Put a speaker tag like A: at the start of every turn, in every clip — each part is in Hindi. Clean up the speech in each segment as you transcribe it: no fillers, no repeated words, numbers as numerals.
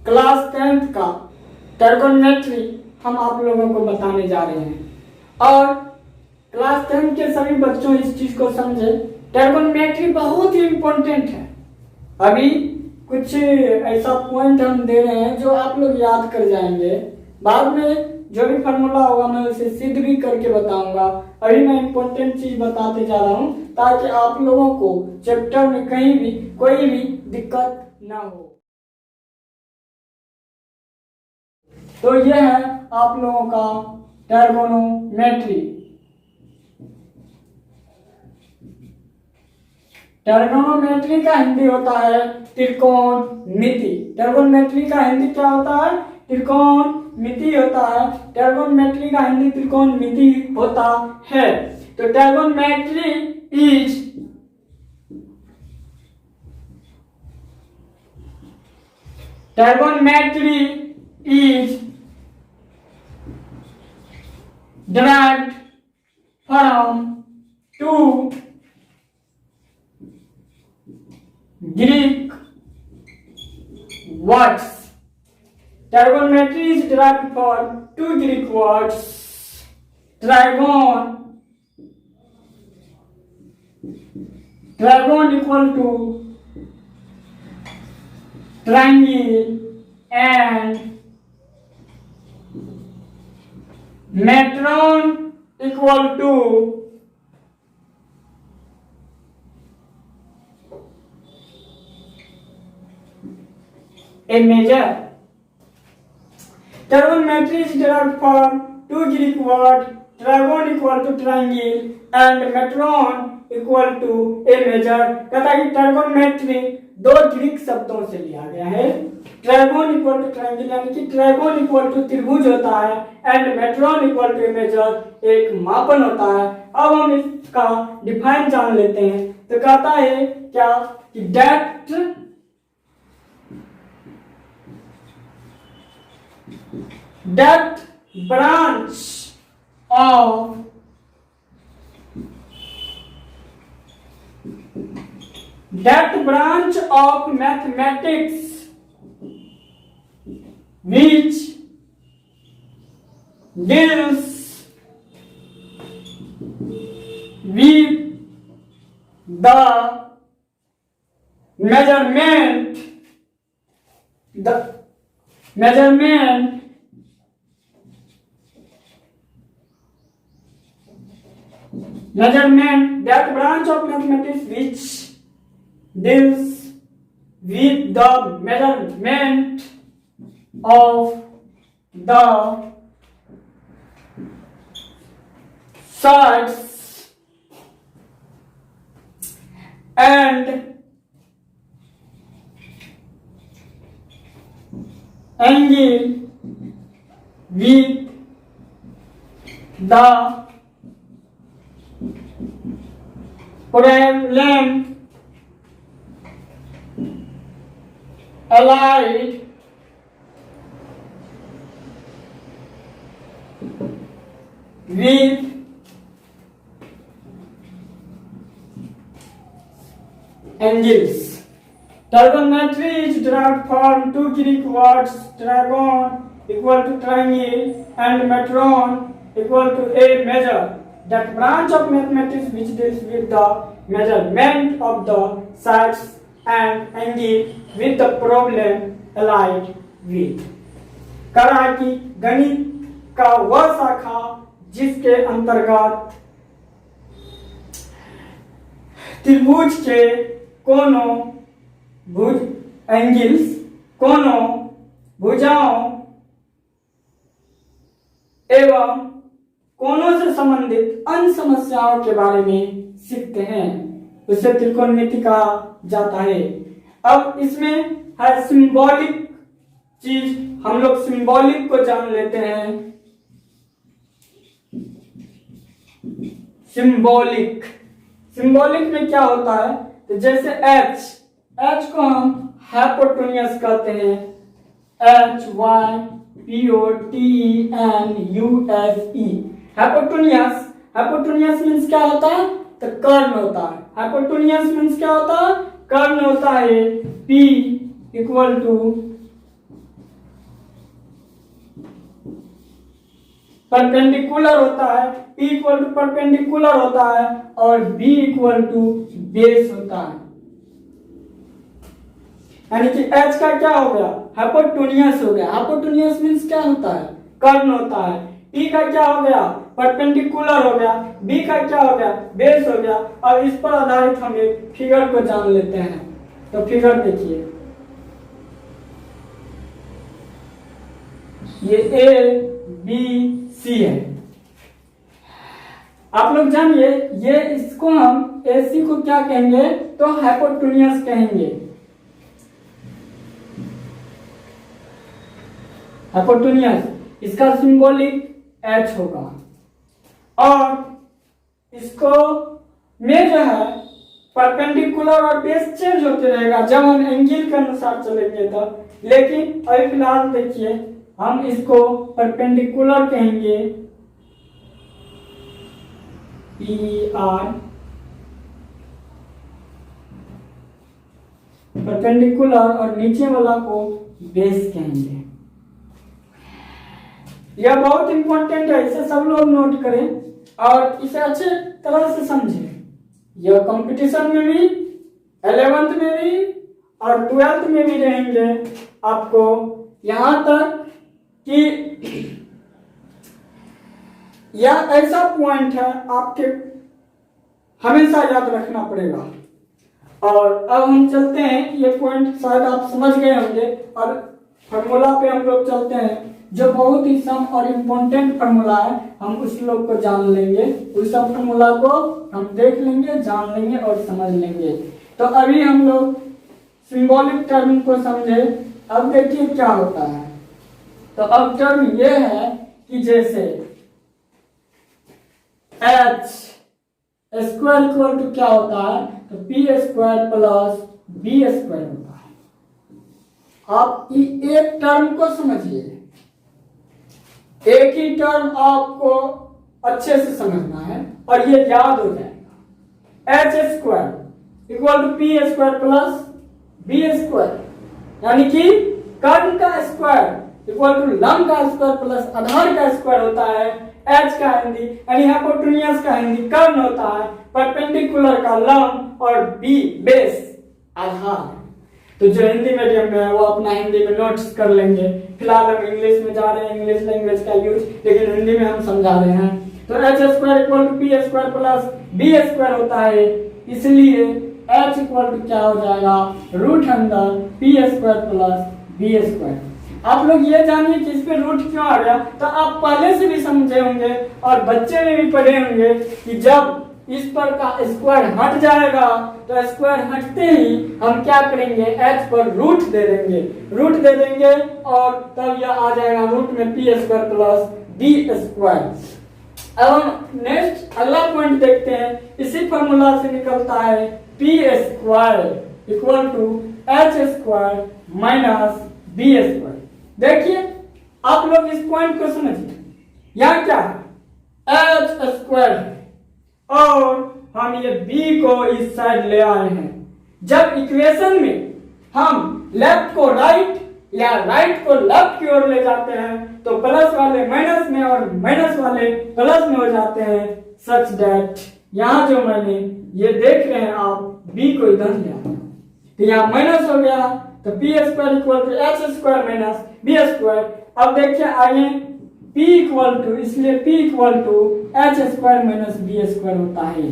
A: क्लास 10th का ट्रिगोनोमेट्री हम आप लोगों को बताने जा रहे हैं और क्लास 10 के सभी बच्चों इस चीज को समझे। ट्रिगोनोमेट्री बहुत ही इम्पोर्टेंट है। अभी कुछ ऐसा पॉइंट हम दे रहे हैं जो आप लोग याद कर जाएंगे। बाद में जो भी फॉर्मूला होगा मैं उसे सिद्ध भी करके बताऊंगा। अभी मैं इम्पोर्टेंट चीज बताते जा रहा हूं ताकि आप लोगों को चैप्टर में कहीं भी कोई भी दिक्कत ना हो। तो यह है आप लोगों का ट्रिगोनोमेट्री। ट्रिगोनोमेट्री का हिंदी होता है त्रिकोणमिति। ट्रिगोनोमेट्री का हिंदी क्या होता है? त्रिकोणमिति होता है। ट्रिगोनोमेट्री का हिंदी त्रिकोणमिति होता है। तो trigonometry is derived from two Greek words. Trigonometry is derived from two Greek words. Trigon equal to triangle and metron equal to a measure. Trigonometry is derived from two Greek words. Trigon equal to triangle and metron equal to a measure. कहता है कि ट्रिगोनोमेट्री दो ग्रीक शब्दों से लिया गया है। ट्राइगोन इक्वल टू ट्रायंगल यानी कि ट्राइगोन इक्वल टू त्रिभुज होता है and metron equal to a measure एक मापन होता है। अब हम इसका डिफाइन जान लेते हैं। तो कहता है क्या कि depth branch of mathematics which deals with the measurement that branch of mathematics which deals with the measurement of the sides and angle with the problem allied with angles. Trigonometry is derived from two Greek words, trigon equal to triangle and metron equal to a measure. That branch of mathematics which deals with the measurement of the sides and angle with the problem allied with. कहा कि गणित का वह शाखा जिसके अंतर्गत त्रिभुज के कोनों भुजाओं एवं कोनों से संबंधित अन्य समस्याओं के बारे में सीखते हैं, उसे त्रिकोणमिति कहा जाता है। अब इसमें है सिंबॉलिक चीज, हम लोग सिंबॉलिक को जान लेते हैं। सिंबॉलिक में क्या होता है? तो जैसे एच को हम हाइपोटेन्यूस कहते हैं, HYPOTENUSE। हाइपोटेन्यूस मीन्स क्या होता है? तो कर्ण होता है। हाइपोटेन्यूस मीन्स क्या होता है? कर्ण होता है। P इक्वल टू परपेंडिकुलर होता है, P इक्वल टू परपेंडिकुलर होता है और B इक्वल टू बेस होता है। यानी कि H का क्या हो गया, हाइपोटेन्यूस हो गया। हाइपोटेन्यूस मींस क्या होता है, कर्ण होता है। P का क्या हो गया, परपेंडिकुलर हो गया। B का क्या हो गया, बेस हो गया। और इस पर आधारित हम एक फिगर को जान लेते हैं। तो फिगर देखिए, ये ABC है। आप लोग जानिए, ये इसको हम AC को क्या कहेंगे, तो हाइपोटेन्यूस कहेंगे। हाइपोटेन्यूस, इसका सिंबॉलिक H होगा। और इसको में जो है परपेंडिकुलर और बेस चेंज होते रहेगा जब हम एंगल के अनुसार चलेंगे तब। लेकिन अभी फिलहाल देखिए, हम इसको परपेंडिकुलर कहेंगे, PER, परपेंडिकुलर, और नीचे वाला को बेस कहेंगे। यह बहुत इंपॉर्टेंट है, इसे सब लोग नोट करें और इसे अच्छे तरह से समझें। यह कंपटीशन में भी, 11th में भी और 12th में भी रहेंगे। आपको यहां तक कि यह ऐसा पॉइंट है आपके हमेशा याद रखना पड़ेगा। और अब हम चलते हैं, ये पॉइंट शायद आप समझ गए होंगे, और फार्मूला पे हम लोग चलते हैं जो बहुत ही सम और इम्पोर्टेंट फार्मूला है। हम उस लोग को जान लेंगे, उस सब फार्मूला को हम देख लेंगे, जान लेंगे और समझ लेंगे। तो अभी हम लोग सिंबॉलिक टर्म को समझे। अब देखिए क्या होता है। तो अब टर्म ये है कि जैसे H स्क्वायर इक्वल टू क्या होता है, तो P square plus B square होता है। आप एक टर्म को समझिए, एक ही टर्म आपको अच्छे से समझना है और ये याद हो जाएगा। H square equal to P square plus B square, यानी कि कर्ण का स्क्वायर इक्वल टू लंब का स्क्वायर प्लस आधार का स्क्वायर होता है। H का हिंदी यानी हाइपोटेन्यूस का हिंदी कर्ण होता है, परपेंडिकुलर का लंब और B बेस आधार। तो जो हिंदी मीडियम में है वो अपना हिंदी में नोट्स कर लेंगे। फिलहाल हम इंग्लिश में जा रहे हैं, इंग्लिश लैंग्वेज का यूज, लेकिन हिंदी में हम समझा रहे हैं। तो H square equal to P square plus B square होता है, इसलिए H इक्वल टू क्या हो जाएगा, रूट अंदर P square plus B square. आप लोग ये जानिए कि इस पे रूट क्यों आ गया, तो आप पहले से भी समझे होंगे और बच्चे में भी पढ़े होंगे कि जब इस पर का स्क्वायर हट जाएगा तो स्क्वायर हटते ही हम क्या करेंगे, H पर रूट दे देंगे, रूट दे देंगे और तब यह आ जाएगा रूट में P square plus B square. अब हम नेक्स्ट अगला पॉइंट देखते हैं। इसी फॉर्मूला से निकलता है P square equal to H square minus B square. देखिए आप लोग इस पॉइंट को समझिए, यहाँ क्या है, H स्क्वायर है और हम ये B को इस साइड ले आए हैं। जब इक्वेशन में हम लेफ्ट को राइट या राइट को लेफ्ट की ओर ले जाते हैं तो प्लस वाले माइनस में और माइनस वाले प्लस में हो जाते हैं, सच दैट यहाँ जो मैंने ये देख रहे हैं आप B को इधर ले आए तो यहाँ माइनस हो गया, तो P square equal to H square minus B square. अब देखिए आगे P इक्वल टू, इसलिए P equal to H square minus B square होता है।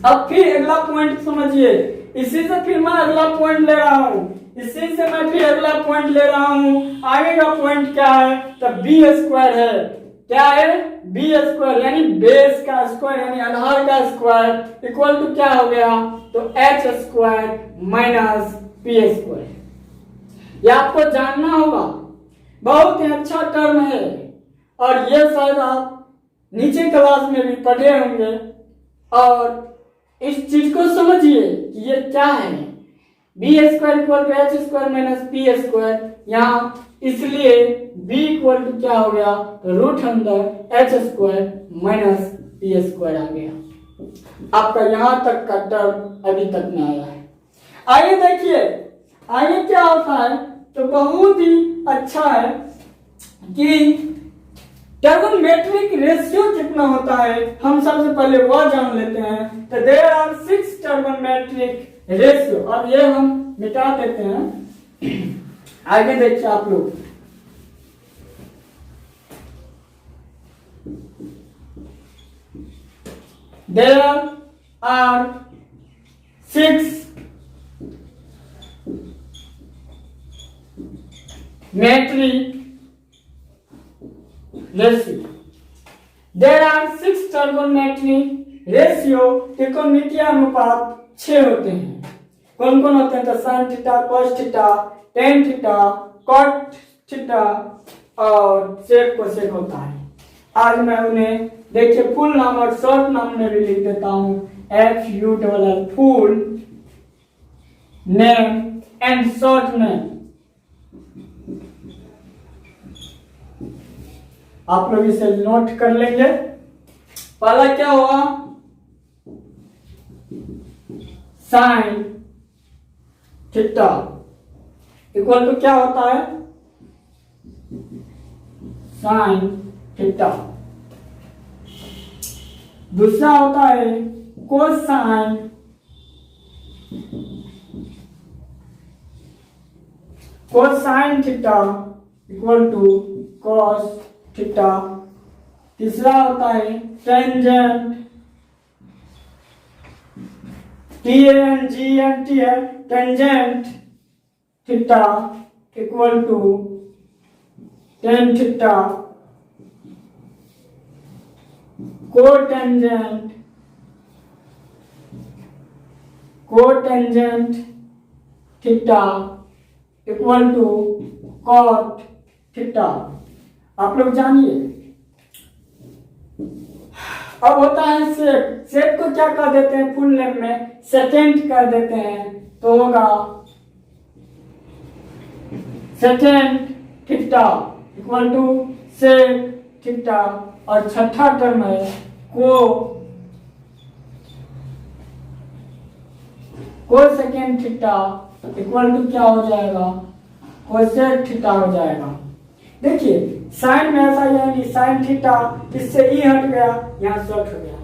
A: अब फिर अगला पॉइंट समझिए, इसी से फिर मैं अगला पॉइंट ले रहा हूं, इसी से मैं फिर अगला पॉइंट ले रहा हूं। आगे का पॉइंट क्या है, तो B स्क्वायर है। क्या है, B स्क्वायर यानी बेस का स्क्वायर यानी आधार का स्क्वायर इक्वल टू क्या हो गया, तो H square minus P square. ये आपको जानना होगा, बहुत ही अच्छा टर्म है और ये शायद आप नीचे क्लास में भी पढ़े होंगे। और इस चीज को समझिए कि ये क्या है, B square equal to H square minus P square. यहाँ इसलिए B इक्वल टू क्या हो गया, तो रूट अंदर H square minus P square आ गया। आपका यहां तक का टर्म अभी तक में आया है। आइए देखिए आगे क्या होता है, तो बहुत ही अच्छा है कि ट्रिगोनोमेट्रिक रेशियो कितना होता है हम सबसे पहले वह जान लेते हैं। तो देयर आर 6 ट्रिगोनोमेट्रिक रेशियो। अब ये हम मिटा देते हैं, आगे देखिए आप लोग। There are 6 metric ratio. There are 6 trigonometric ratio। त्रिकोणमितीय अनुपात 6 होते हैं। कौन कौन होते हैं? तो sin theta, cos theta, tan theta, cot theta और sec कोसेक होता है। आज मैं उन्हें देखिए फुल नाम और शॉर्ट नाम में भी लिख देता हूँ। FULL full name and short name. आप लोग इसे नोट कर लेंगे। पहला क्या हुआ? साइन थीटा इक्वल टू क्या होता है? Sine theta. दूसरा होता है cosine cosine theta equal to cos theta. तीसरा होता है टेंजेंट TANGENT है, tangent theta equal to tan theta. Cotangent theta equal to cot theta. आप लोग जानिए। अब होता है सेक। सेक को क्या कर देते हैं? फुल नेम में सेकेंड कर देते हैं, तो होगा secant theta equal to sec theta. और छठा टर्म है को सेकेंड थीटा इक्वल टू क्या हो जाएगा? कोसेक थीटा हो जाएगा। देखिए साइन में ऐसा है कि साइन थीटा, इससे ई हट गया, यहाँ शॉर्ट हो गया।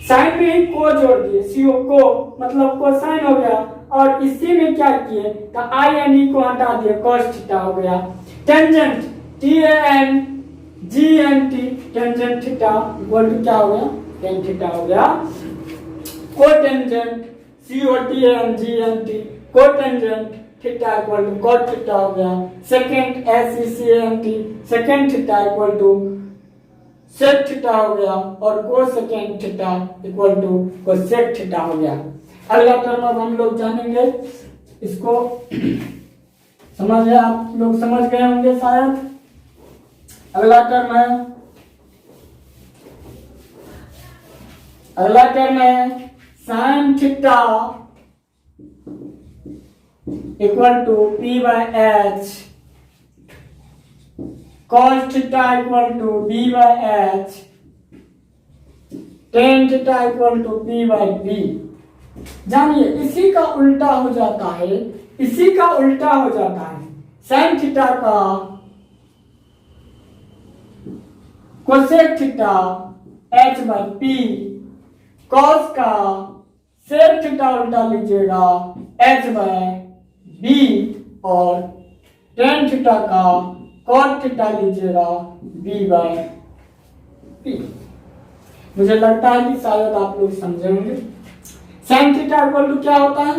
A: साइन में ही को जोड़ दिए, सीओ को मतलब कोसाइन हो गया। और इसी में क्या किए? तो आई एन ई को हटा दिए, कॉस थीटा हो गया। Tangent TANGENT tangent theta equal to क्या हो गया? टेन थीटा हो गया। Cotangent COTANGENT cotangent theta equal to cot theta हो गया। Secant SECANT secant theta equal to sec theta हो गया। और cosecant theta equal to cosec theta हो गया। अगला टर्म अब हम लोग जानेंगे। इसको समझ गए आप लोग? समझ गए होंगे शायद। अगला टर्म है sine theta equal to P/H, cos theta equal to B/H, tan theta equal to P/B। जानिए इसी का उल्टा हो जाता है, इसी का उल्टा हो जाता है। साइन थीटा का कोसेक थीटा H/P, cos का सेक थीटा उल्टा लीजिएगा H/B और tan थीटा का cot थीटा लीजिएगा B/P। मुझे लगता है कि शायद आप लोग समझेंगे। साइन थीटा इक्वल टू क्या होता है?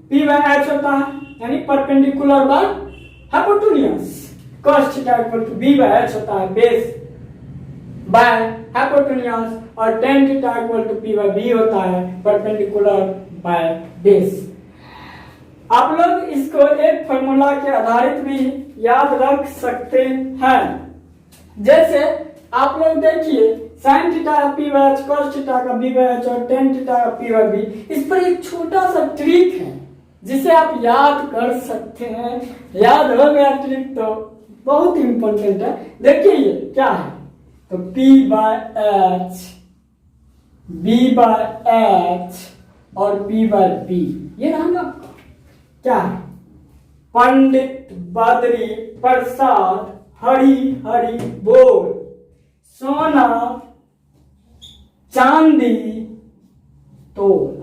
A: P/H होता है, यानी perpendicular by hypotenuse. cos theta equal to B/H होता है, बेस बाय हाइपोटेन्यूज। और tan theta equal to P/B होता है, परपेंडिकुलर बाय बेस। आप लोग इसको एक फॉर्मूला के आधारित भी याद रख सकते हैं। जैसे आप लोग देखिए साइन थीटा का P/H, cos थीटा का B/H और tan थीटा का P/B। इस पर एक छोटा सा ट्रिक है जिसे आप याद कर सकते हैं। याद हो गया ट्रिक तो बहुत इंपॉर्टेंट है। देखिए ये क्या है? तो P/H, B/H और P/B ये रहा ना आपका क्या है? पंडित बद्री प्रसाद हरि हरि बोल सोना चांदी तोल।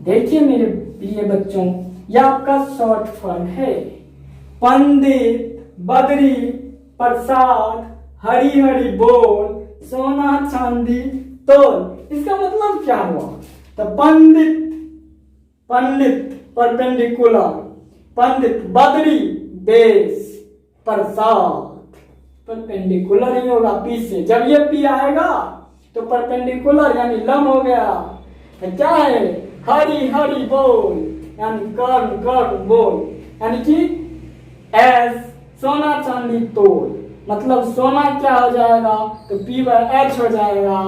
A: देखिए मेरे प्रिय बच्चों, यह आपका शॉर्ट फॉर्म है। पंडित बदरी प्रसाद हरी हरी बोल सोना चांदी तोल। इसका मतलब क्या हुआ? तो पंडित परपेंडिकुलर, पंडित बदरी बेस, प्रसाद परपेंडिकुलर ही होगा पी से। जब ये पी आएगा तो परपेंडिकुलर यानी लम हो गया। तो क्या है? हरी हरी बोल यानी कर्म कर्म बोल, यानी कि एस सोना चांदी तोल। मतलब सोना क्या हो जाएगा? तो पी बाय एच हो जाएगा,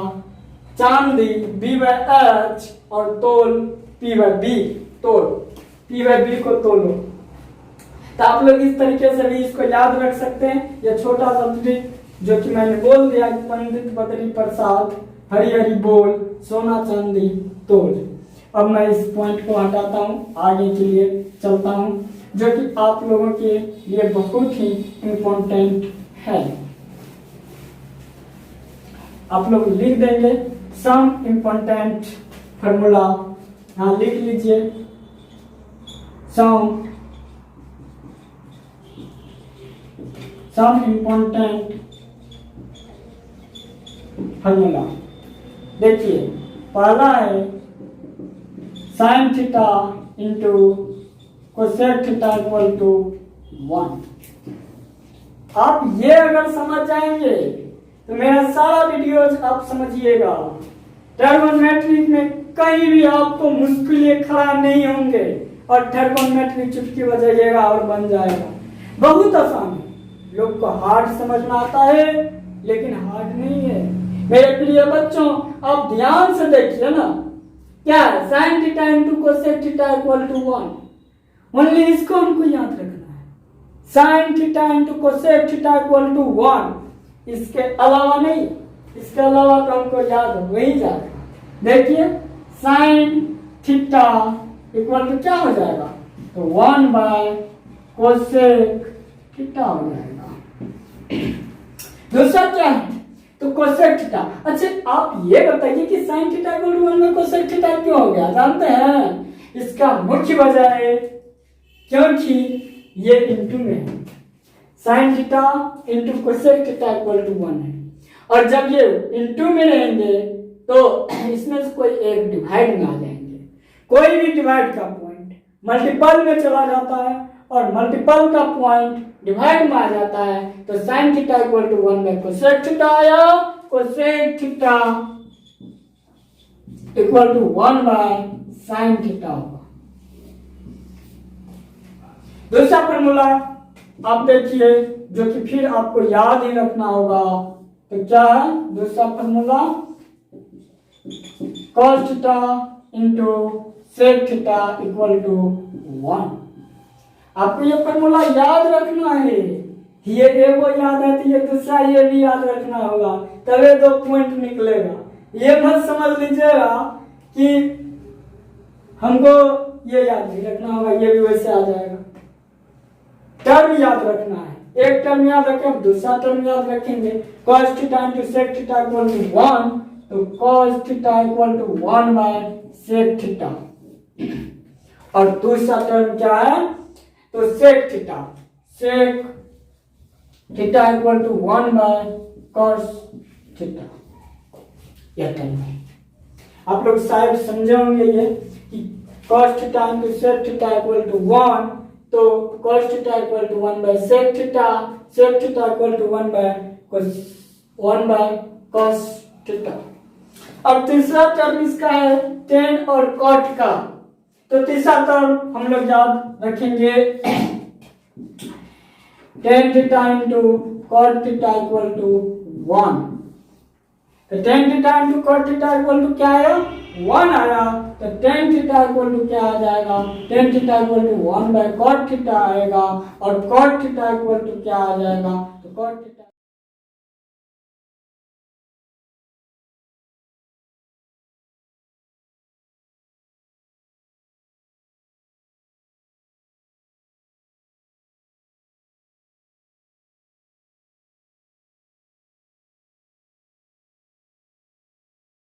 A: चांदी बी बाय एच और तोल पी बाय बी। तोल पी बाय बी को तोलो। तो आप लोग इस तरीके से भी इसको याद रख सकते हैं। यह छोटा सा ट्रिक जो कि मैंने बोल दिया कि पंडित बदरी प्रसाद हरी हरी बोल सोना चांदी तोल। अब मैं इस पॉइंट को हटाता हूँ, आगे के लिए चलता हूँ, जो कि आप लोगों के लिए बहुत ही इम्पोर्टेंट है। आप लोग लिख देंगे सम इम्पोर्टेंट फॉर्मूला। हाँ लिख लीजिए, सम इम्पोर्टेंट फॉर्मूला। देखिए पहला है sine theta into cosec theta equal to 1। आप ये अगर समझ जाएंगे तो मेरा सारा वीडियोज आप समझिएगा। ट्रिगोनोमेट्री में कहीं भी आपको मुश्किलें खड़ा नहीं होंगे और ट्रिगोनोमेट्री चुटकी बजाइएगा और बन जाएगा। बहुत आसान है। लोग को हार्ड समझ में आता है लेकिन हार्ड नहीं है। मेरे प्रिय बच्चों आप ध्यान से देखिए ना, क्या है? Sine theta into cosec theta equal to 1। Only इसको हमको याद रखना है। Sine theta into cosec theta equal to 1। इसके अलावा नहीं, इसके अलावा तो हमको याद वही जाएगा। देखिए साइन थीटा इक्वल टू क्या हो जाएगा? तो 1 बाय कोसेक थीटा हो जाएगा। दूसरा क्या है? तो कोसेक थीटा। अच्छा आप ये बताइए कि साइन थीटा इक्वल टू 1 में कोसेक थीटा क्यों हो गया? जानते हैं इसका मुख्य वजह है क्योंकि ये इंटू में है। Sine theta into cosec theta equal to 1 है, और जब ये इंटू में रहेंगे तो इसमें से कोई एक डिवाइड में आ जाएंगे। कोई भी डिवाइड का पॉइंट मल्टीपल में चला जाता है और मल्टीपल का पॉइंट डिवाइड में आ जाता है। तो साइन थीटा इक्वल टू 1 में कोसेक थीटा आया, cosec theta equal to 1 by sine theta होगा। दूसरा फॉर्मूला आप देखिए जो कि फिर आपको याद ही रखना होगा। तो क्या है दूसरा formula? cos theta into sec theta equal to 1। आपको ये फॉर्मूला याद रखना है। ये एगो याद है तो ये दूसरा ये भी याद रखना होगा, तभी 2 पॉइंट निकलेगा। ये मत समझ लीजिएगा कि हमको ये याद नहीं रखना होगा, ये भी वैसे आ जाएगा। टर्म याद रखना है। एक टर्म याद रखें, दूसरा टर्म याद रखेंगे। cos theta into sec theta equal to 1, तो cos theta equal to 1 by sec theta. और दूसरा टर्म क्या है? तो sec theta equal to 1 by cos theta. यह टर्म है। आप लोग शायद समझे होंगे ये कि cos theta into sec theta equal to 1, तो cos theta equal to 1 by sec theta equal to 1 by cos theta. अब तीसरा टर्म इसका है tan और cot का। तो तीसरा टर्म हम लोग याद रखेंगे tan theta into cot theta equal to 1। तो tan theta into cot theta equal to क्या आया? 1 आया। तो tan थीटा इक्वल टू क्या आ जाएगा? tan theta equal to 1 by cot theta आएगा, और cot थीटा इक्वल टू क्या आ जाएगा? तो cot थीटा